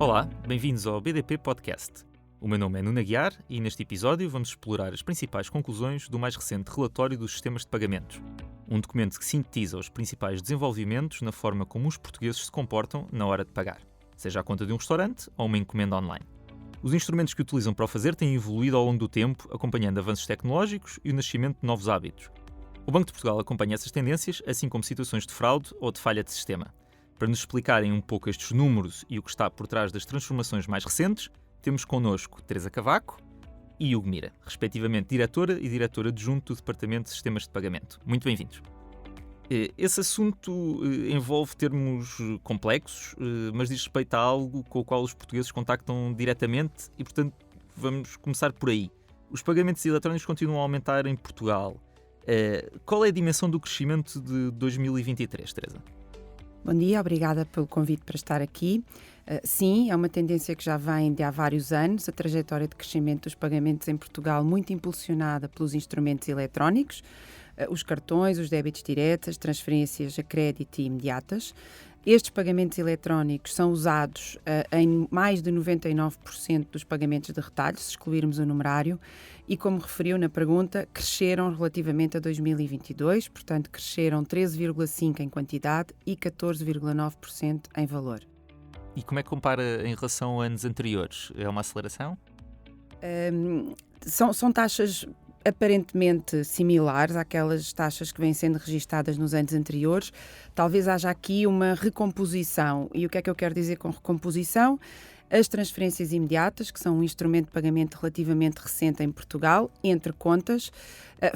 Olá, bem-vindos ao BDP Podcast. O meu nome é Nuno Aguiar e neste episódio vamos explorar as principais conclusões do mais recente relatório dos sistemas de pagamentos. Um documento que sintetiza os principais desenvolvimentos na forma como os portugueses se comportam na hora de pagar, seja à conta de um restaurante ou uma encomenda online. Os instrumentos que utilizam para o fazer têm evoluído ao longo do tempo, acompanhando avanços tecnológicos e o nascimento de novos hábitos. O Banco de Portugal acompanha essas tendências, assim como situações de fraude ou de falha de sistema. Para nos explicarem um pouco estes números e o que está por trás das transformações mais recentes, temos connosco Teresa Cavaco e Hugo Mira, respectivamente diretora e diretor adjunto do Departamento de Sistemas de Pagamento. Muito bem-vindos. Esse assunto envolve termos complexos, mas diz respeito a algo com o qual os portugueses contactam diretamente e, portanto, vamos começar por aí. Os pagamentos eletrónicos continuam a aumentar em Portugal. Qual é a dimensão do crescimento de 2023, Teresa? Bom dia, obrigada pelo convite para estar aqui. Sim, é uma tendência que já vem de há vários anos, a trajetória de crescimento dos pagamentos em Portugal muito impulsionada pelos instrumentos eletrónicos, os cartões, os débitos diretos, as transferências a crédito e imediatas. Estes pagamentos eletrónicos são usados em mais de 99% dos pagamentos de retalho, se excluirmos o numerário, e como referiu na pergunta, cresceram relativamente a 2022, portanto cresceram 13,5% em quantidade e 14,9% em valor. E como é que compara em relação a anos anteriores? É uma aceleração? São taxas aparentemente similares àquelas taxas que vêm sendo registadas nos anos anteriores. Talvez haja aqui uma recomposição. E o que é que eu quero dizer com recomposição? As transferências imediatas, que são um instrumento de pagamento relativamente recente em Portugal, entre contas,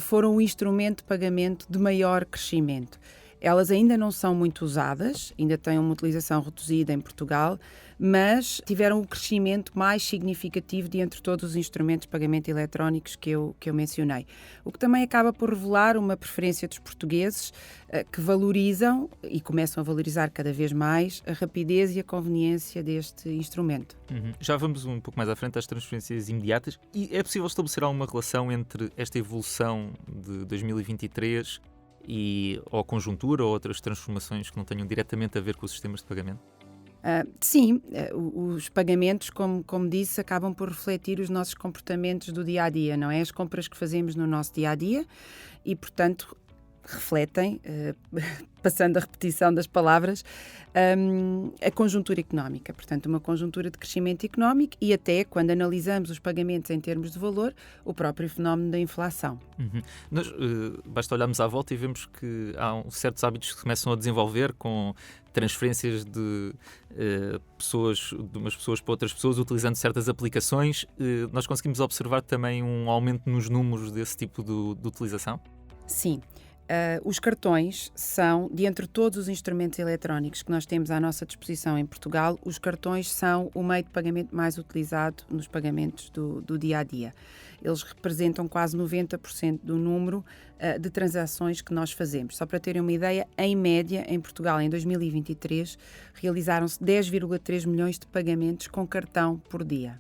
foram um instrumento de pagamento de maior crescimento. Elas ainda não são muito usadas, ainda têm uma utilização reduzida em Portugal, mas tiveram o crescimento mais significativo de entre todos os instrumentos de pagamento eletrónicos que eu mencionei. O que também acaba por revelar uma preferência dos portugueses que valorizam, e começam a valorizar cada vez mais, a rapidez e a conveniência deste instrumento. Já vamos um pouco mais à frente às transferências imediatas. E é possível estabelecer alguma relação entre esta evolução de 2023 ou a conjuntura ou outras transformações que não tenham diretamente a ver com os sistemas de pagamento? Sim, os pagamentos, como disse, acabam por refletir os nossos comportamentos do dia-a-dia, não é? As compras que fazemos no nosso dia-a-dia e, portanto, refletem, passando a repetição das palavras, a conjuntura económica. Portanto, uma conjuntura de crescimento económico e até, quando analisamos os pagamentos em termos de valor, o próprio fenómeno da inflação. Basta olharmos à volta e vemos que há certos hábitos que começam a desenvolver com transferências de umas pessoas para outras pessoas, utilizando certas aplicações. Nós conseguimos observar também um aumento nos números desse tipo de utilização? Sim. Os cartões são, de entre todos os instrumentos eletrónicos que nós temos à nossa disposição em Portugal, os cartões são o meio de pagamento mais utilizado nos pagamentos do dia-a-dia. Eles representam quase 90% do número de transações que nós fazemos. Só para terem uma ideia, em média, em Portugal, em 2023, realizaram-se 10,3 milhões de pagamentos com cartão por dia.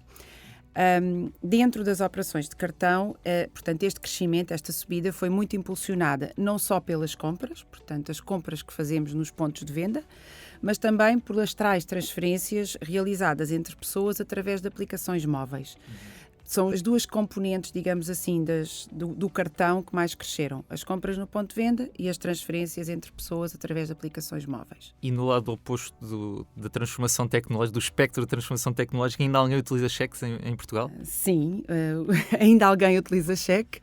Dentro das operações de cartão, portanto, este crescimento, esta subida foi muito impulsionada não só pelas compras, portanto, as compras que fazemos nos pontos de venda, mas também pelas tais transferências realizadas entre pessoas através de aplicações móveis. São as duas componentes, digamos assim, do cartão que mais cresceram. As compras no ponto de venda e as transferências entre pessoas através de aplicações móveis. E no lado oposto da transformação tecnológica, do espectro da transformação tecnológica, ainda alguém utiliza cheques em Portugal? Sim, ainda alguém utiliza cheque.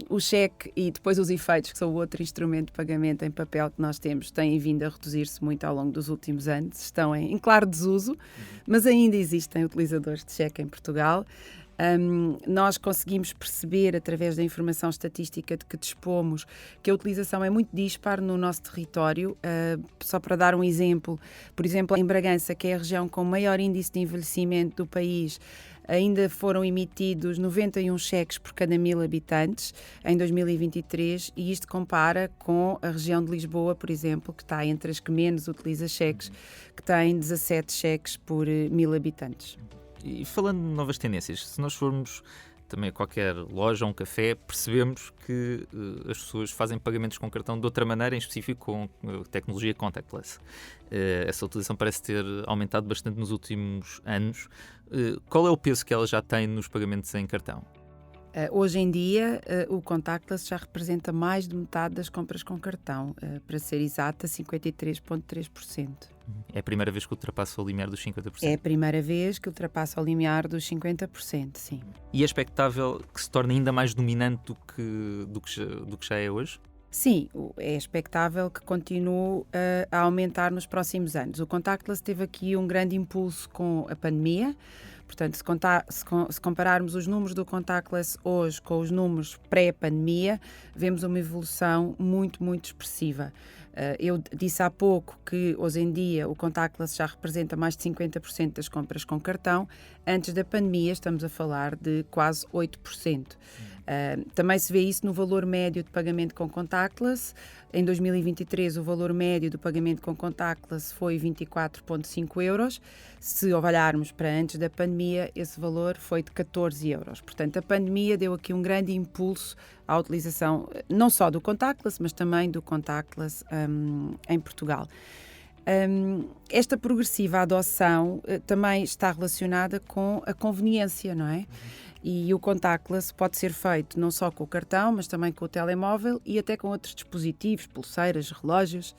O cheque e depois os efeitos, que são o outro instrumento de pagamento em papel que nós temos, têm vindo a reduzir-se muito ao longo dos últimos anos. Estão em claro desuso, mas ainda existem utilizadores de cheque em Portugal. Nós conseguimos perceber, através da informação estatística de que dispomos, que a utilização é muito dispar no nosso território. Só para dar um exemplo, por exemplo, em Bragança, que é a região com maior índice de envelhecimento do país, ainda foram emitidos 91 cheques por cada 1.000 habitantes em 2023 e isto compara com a região de Lisboa, por exemplo, que está entre as que menos utiliza cheques, que tem 17 cheques por 1.000 habitantes. E falando de novas tendências, se nós formos também a qualquer loja ou um café, percebemos que as pessoas fazem pagamentos com cartão de outra maneira, em específico com tecnologia contactless. Essa utilização parece ter aumentado bastante nos últimos anos. Qual é o peso que ela já tem nos pagamentos em cartão? Hoje em dia, o contactless já representa mais de metade das compras com cartão, para ser exata, 53,3%. É a primeira vez que ultrapassa o limiar dos 50%? É a primeira vez que ultrapassa o limiar dos 50%, sim. E é expectável que se torne ainda mais dominante do que já é hoje? Sim, é expectável que continue a aumentar nos próximos anos. O contactless teve aqui um grande impulso com a pandemia. Portanto, se compararmos os números do contactless hoje com os números pré-pandemia, vemos uma evolução muito, muito expressiva. Eu disse há pouco que hoje em dia o contactless já representa mais de 50% das compras com cartão. Antes da pandemia estamos a falar de quase 8%. Também se vê isso no valor médio de pagamento com contactless. Em 2023 o valor médio do pagamento com contactless foi 24,5 euros. Se olharmos para antes da pandemia, esse valor foi de 14 euros. Portanto, a pandemia deu aqui um grande impulso à utilização não só do contactless, mas também do contactless em Portugal. Esta progressiva adoção também está relacionada com a conveniência, não é? E o contactless pode ser feito não só com o cartão, mas também com o telemóvel e até com outros dispositivos, pulseiras, relógios,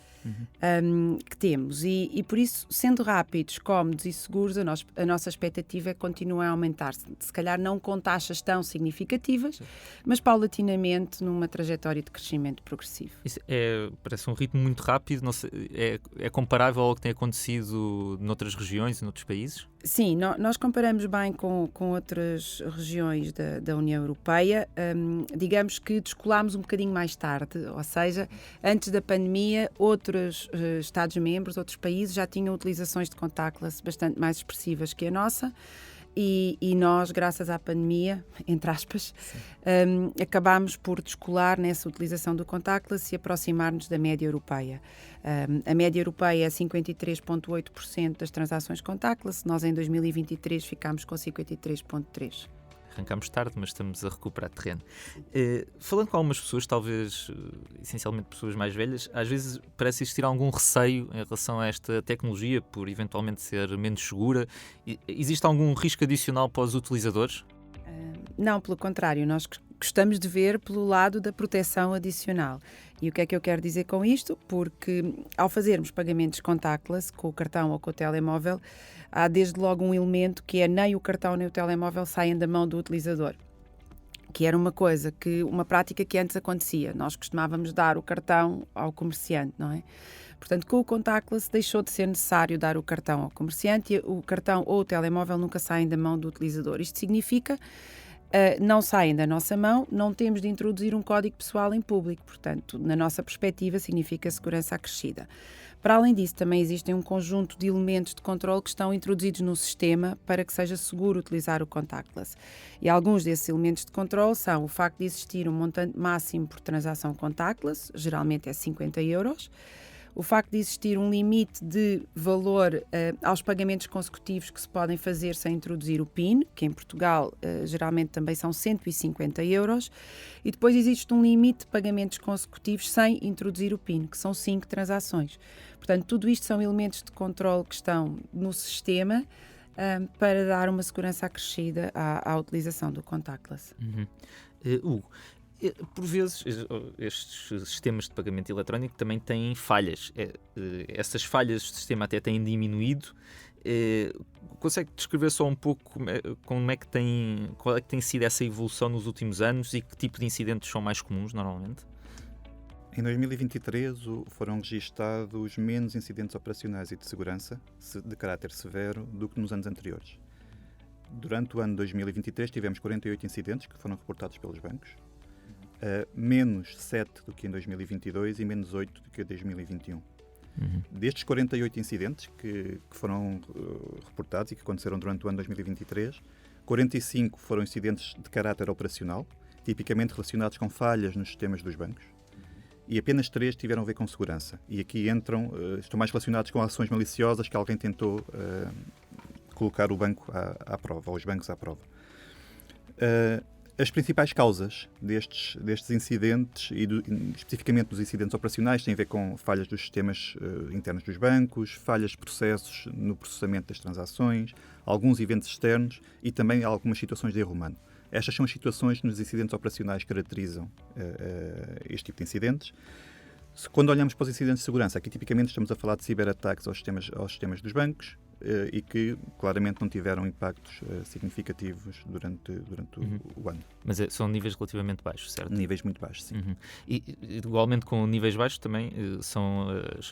que temos. E por isso, sendo rápidos, cómodos e seguros, a nossa expectativa é que continuem a aumentar. Se calhar não com taxas tão significativas, mas paulatinamente numa trajetória de crescimento progressivo. Isso parece um ritmo muito rápido. Não sei, é comparável ao que tem acontecido noutras regiões e noutros países? Sim, nós comparamos bem com outras regiões da União Europeia. Digamos que descolámos um bocadinho mais tarde, ou seja, antes da pandemia, outros Estados-membros, outros países já tinham utilizações de contactless bastante mais expressivas que a nossa. E nós, graças à pandemia, entre aspas, acabámos por descolar nessa utilização do contactless e aproximar-nos da média europeia. A média europeia é 53,8% das transações contactless. Nós, em 2023, ficámos com 53,3%. Arrancámos tarde, mas estamos a recuperar terreno. Falando com algumas pessoas, talvez essencialmente pessoas mais velhas, às vezes parece existir algum receio em relação a esta tecnologia por eventualmente ser menos segura. Existe algum risco adicional para os utilizadores? Não, pelo contrário, nós gostamos de ver pelo lado da proteção adicional. E o que é que eu quero dizer com isto? Porque ao fazermos pagamentos contactless, com o cartão ou com o telemóvel, há desde logo um elemento que é nem o cartão nem o telemóvel saem da mão do utilizador. Que era uma prática que antes acontecia. Nós costumávamos dar o cartão ao comerciante, não é? Portanto, com o contactless deixou de ser necessário dar o cartão ao comerciante e o cartão ou o telemóvel nunca saem da mão do utilizador. Isto significa não saem da nossa mão, não temos de introduzir um código pessoal em público. Portanto, na nossa perspectiva, significa segurança acrescida. Para além disso, também existem um conjunto de elementos de controle que estão introduzidos no sistema para que seja seguro utilizar o contactless. E alguns desses elementos de controle são o facto de existir um montante máximo por transação contactless, geralmente é 50 euros, o facto de existir um limite de valor aos pagamentos consecutivos que se podem fazer sem introduzir o PIN, que em Portugal geralmente também são 150 euros, e depois existe um limite de pagamentos consecutivos sem introduzir o PIN, que são 5 transações. Portanto, tudo isto são elementos de controle que estão no sistema para dar uma segurança acrescida à utilização do contactless. Hugo, por vezes estes sistemas de pagamento eletrónico também têm falhas. Essas falhas do sistema até têm diminuído. Consegue descrever só um pouco qual é que tem sido essa evolução nos últimos anos e que tipo de incidentes são mais comuns normalmente? Em 2023 foram registados menos incidentes operacionais e de segurança de caráter severo do que nos anos anteriores. Durante o ano 2023 tivemos 48 incidentes que foram reportados pelos bancos, menos 7 do que em 2022 e menos 8 do que em 2021. Destes 48 incidentes que foram reportados e que aconteceram durante o ano 2023, 45 foram incidentes de caráter operacional, tipicamente relacionados com falhas nos sistemas dos bancos, e apenas 3 tiveram a ver com segurança. E aqui estão mais relacionados com ações maliciosas que alguém tentou colocar o banco à prova, ou os bancos à prova. As principais causas destes incidentes, especificamente dos incidentes operacionais, têm a ver com falhas dos sistemas internos dos bancos, falhas de processos no processamento das transações, alguns eventos externos e também algumas situações de erro humano. Estas são as situações nos incidentes operacionais que caracterizam este tipo de incidentes. Quando olhamos para os incidentes de segurança, aqui tipicamente estamos a falar de ciberataques aos sistemas dos bancos e que claramente não tiveram impactos significativos durante o ano. Mas são níveis relativamente baixos, certo? Níveis muito baixos, sim. E igualmente com níveis baixos também são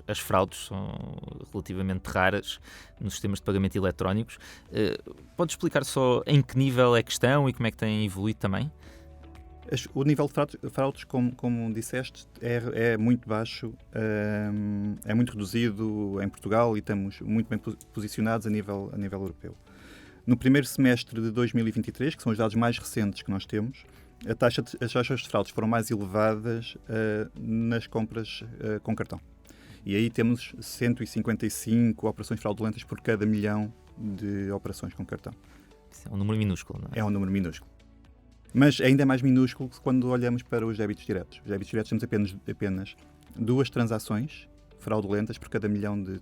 as fraudes, são relativamente raras nos sistemas de pagamento eletrónicos. Pode explicar só em que nível é que estão e como é que têm evoluído também? O nível de fraudes, como disseste, é muito baixo, é muito reduzido em Portugal e estamos muito bem posicionados a nível europeu. No primeiro semestre de 2023, que são os dados mais recentes que nós temos, as taxas de fraudes foram mais elevadas nas compras com cartão. E aí temos 155 operações fraudulentas por cada milhão de operações com cartão. É um número minúsculo, não é? É um número minúsculo. Mas ainda é mais minúsculo quando olhamos para os débitos diretos. Os débitos diretos temos apenas 2 transações fraudulentas por cada milhão de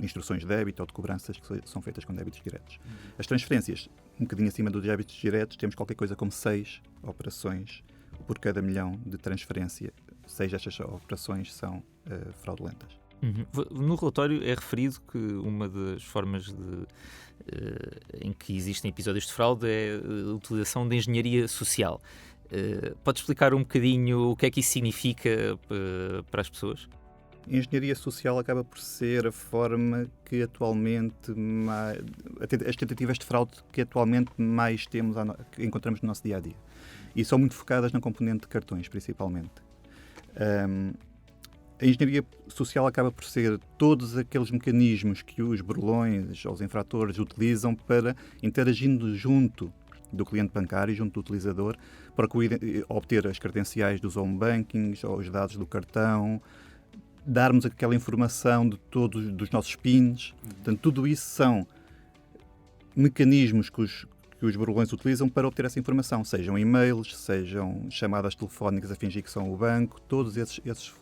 instruções de débito ou de cobranças que são feitas com débitos diretos. As transferências, um bocadinho acima dos débitos diretos, temos qualquer coisa como 6 operações por cada milhão de transferência. 6 destas operações são fraudulentas. No relatório é referido que uma das formas em que existem episódios de fraude é a utilização de engenharia social. Pode explicar um bocadinho o que é que isso significa para as pessoas? A engenharia social acaba por ser a forma que atualmente as tentativas de fraude que atualmente mais temos, que encontramos no nosso dia-a-dia. E são muito focadas na componente de cartões, principalmente. A engenharia social acaba por ser todos aqueles mecanismos que os burlões ou os infratores utilizam para, interagindo junto do cliente bancário, junto do utilizador, para obter as credenciais dos home bankings ou os dados do cartão, darmos aquela informação de todos dos nossos PINs. Portanto, tudo isso são mecanismos que os burlões utilizam para obter essa informação, sejam e-mails, sejam chamadas telefónicas a fingir que são o banco, todos esses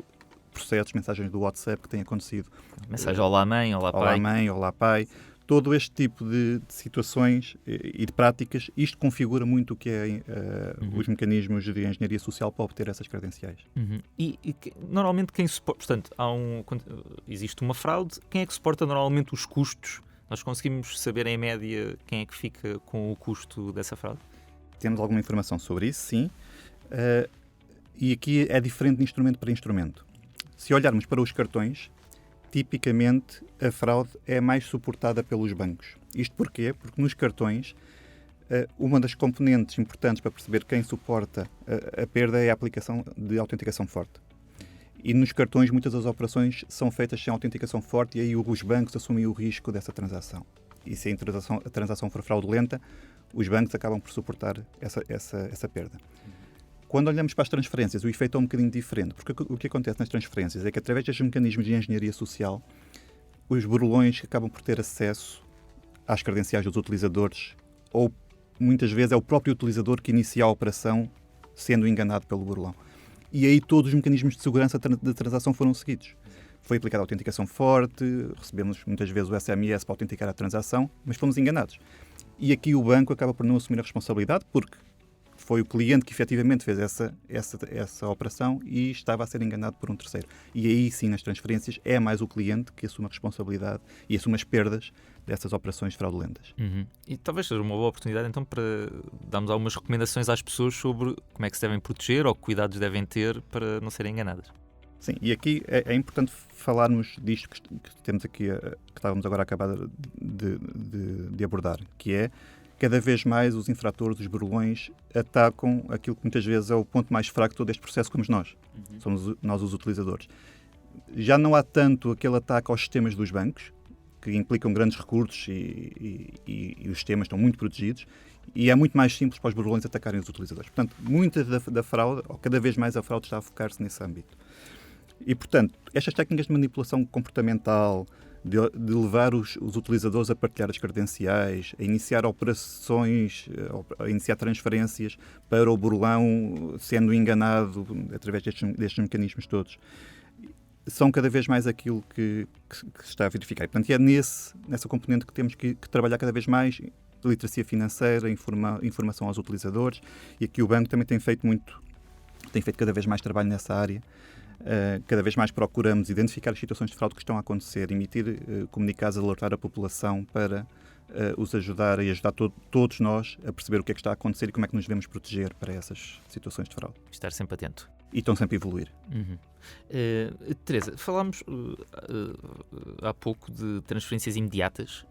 processos, mensagens do WhatsApp que têm acontecido. Mensagem olá mãe, olá pai. Olá mãe, olá pai. Todo este tipo de situações e de práticas, isto configura muito o que é os mecanismos de engenharia social para obter essas credenciais. Normalmente quem suporta, portanto, existe uma fraude, quem é que suporta normalmente os custos? Nós conseguimos saber em média quem é que fica com o custo dessa fraude? Temos alguma informação sobre isso, sim. E aqui é diferente de instrumento para instrumento. Se olharmos para os cartões, tipicamente a fraude é mais suportada pelos bancos. Isto porquê? Porque nos cartões, uma das componentes importantes para perceber quem suporta a perda é a aplicação de autenticação forte. E nos cartões, muitas das operações são feitas sem autenticação forte e aí os bancos assumem o risco dessa transação. E se a transação for fraudulenta, os bancos acabam por suportar essa perda. Quando olhamos para as transferências, o efeito é um bocadinho diferente, porque o que acontece nas transferências é que, através destes mecanismos de engenharia social, os burlões acabam por ter acesso às credenciais dos utilizadores, ou muitas vezes é o próprio utilizador que inicia a operação sendo enganado pelo burlão. E aí todos os mecanismos de segurança da transação foram seguidos. Foi aplicada a autenticação forte, recebemos muitas vezes o SMS para autenticar a transação, mas fomos enganados. E aqui o banco acaba por não assumir a responsabilidade, porque foi o cliente que efetivamente fez essa operação e estava a ser enganado por um terceiro. E aí sim, nas transferências, é mais o cliente que assume a responsabilidade e assume as perdas dessas operações fraudulentas. E talvez seja uma boa oportunidade então para darmos algumas recomendações às pessoas sobre como é que se devem proteger ou que cuidados devem ter para não serem enganadas. Sim, e aqui é importante falarmos disto que temos aqui, que estávamos agora a acabar de abordar, que é cada vez mais os infratores, os burlões, atacam aquilo que muitas vezes é o ponto mais fraco de todo este processo, como nós. Somos nós os utilizadores. Já não há tanto aquele ataque aos sistemas dos bancos, que implicam grandes recursos e os sistemas estão muito protegidos, e é muito mais simples para os burlões atacarem os utilizadores. Portanto, muita da fraude, ou cada vez mais a fraude, está a focar-se nesse âmbito. E, portanto, estas técnicas de manipulação comportamental, de levar os utilizadores a partilhar as credenciais, a iniciar operações, a iniciar transferências para o burlão, sendo enganado através destes mecanismos todos. São cada vez mais aquilo que se está a verificar. E, portanto, é nessa componente que temos que trabalhar cada vez mais, literacia financeira, informação aos utilizadores, e aqui o banco também tem feito cada vez mais trabalho nessa área. Cada vez mais procuramos identificar as situações de fraude que estão a acontecer, emitir comunicados, alertar a população para os ajudar e ajudar todos nós a perceber o que é que está a acontecer e como é que nos devemos proteger para essas situações de fraude. Estar sempre atento. E estão sempre a evoluir. Uhum. Teresa, falámos há pouco de transferências imediatas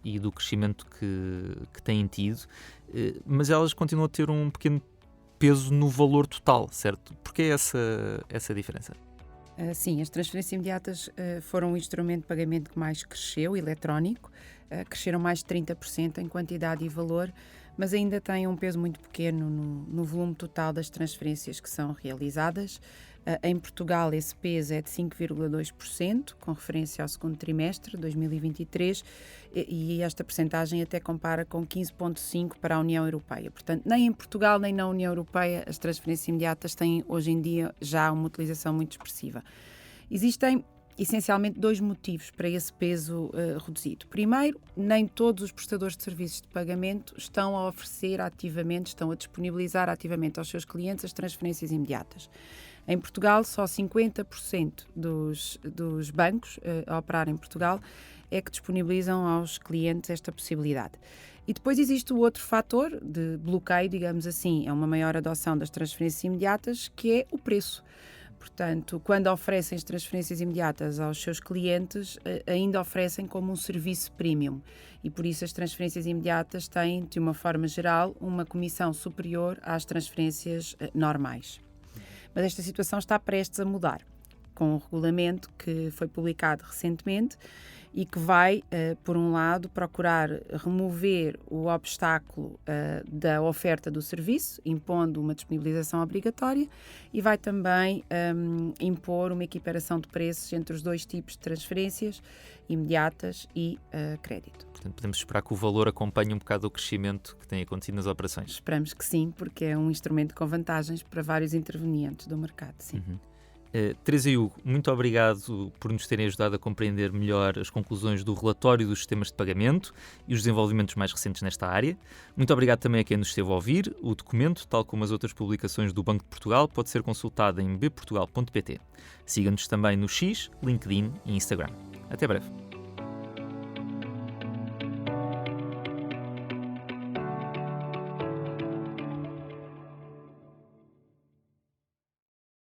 e do crescimento que têm tido, mas elas continuam a ter um pequeno peso no valor total, certo? Porquê essa diferença? Sim, as transferências imediatas foram o instrumento de pagamento que mais cresceu, eletrónico. Cresceram mais de 30% em quantidade e valor, mas ainda têm um peso muito pequeno no volume total das transferências que são realizadas. Em Portugal, esse peso é de 5,2%, com referência ao segundo trimestre de 2023, e esta percentagem até compara com 15,5% para a União Europeia. Portanto, nem em Portugal nem na União Europeia as transferências imediatas têm hoje em dia já uma utilização muito expressiva. Existem essencialmente dois motivos para esse peso reduzido. Primeiro, nem todos os prestadores de serviços de pagamento estão a oferecer ativamente, estão a disponibilizar ativamente aos seus clientes as transferências imediatas. Em Portugal, só 50% dos bancos a operar em Portugal é que disponibilizam aos clientes esta possibilidade. E depois existe o outro fator de bloqueio, digamos assim, é uma maior adoção das transferências imediatas, que é o preço. Portanto, quando oferecem as transferências imediatas aos seus clientes, ainda oferecem como um serviço premium. E por isso as transferências imediatas têm, de uma forma geral, uma comissão superior às transferências normais. Mas esta situação está prestes a mudar, com um regulamento que foi publicado recentemente e que vai, por um lado, procurar remover o obstáculo da oferta do serviço, impondo uma disponibilização obrigatória, e vai também impor uma equiparação de preços entre os dois tipos de transferências, imediatas e crédito. Portanto, podemos esperar que o valor acompanhe um bocado o crescimento que tem acontecido nas operações. Esperamos que sim, porque é um instrumento com vantagens para vários intervenientes do mercado, sim. Uhum. Teresa e Hugo, muito obrigado por nos terem ajudado a compreender melhor as conclusões do relatório dos sistemas de pagamento e os desenvolvimentos mais recentes nesta área. Muito obrigado também a quem nos esteve a ouvir. O documento, tal como as outras publicações do Banco de Portugal, pode ser consultado em bportugal.pt. Siga-nos também no X, LinkedIn e Instagram. Até breve.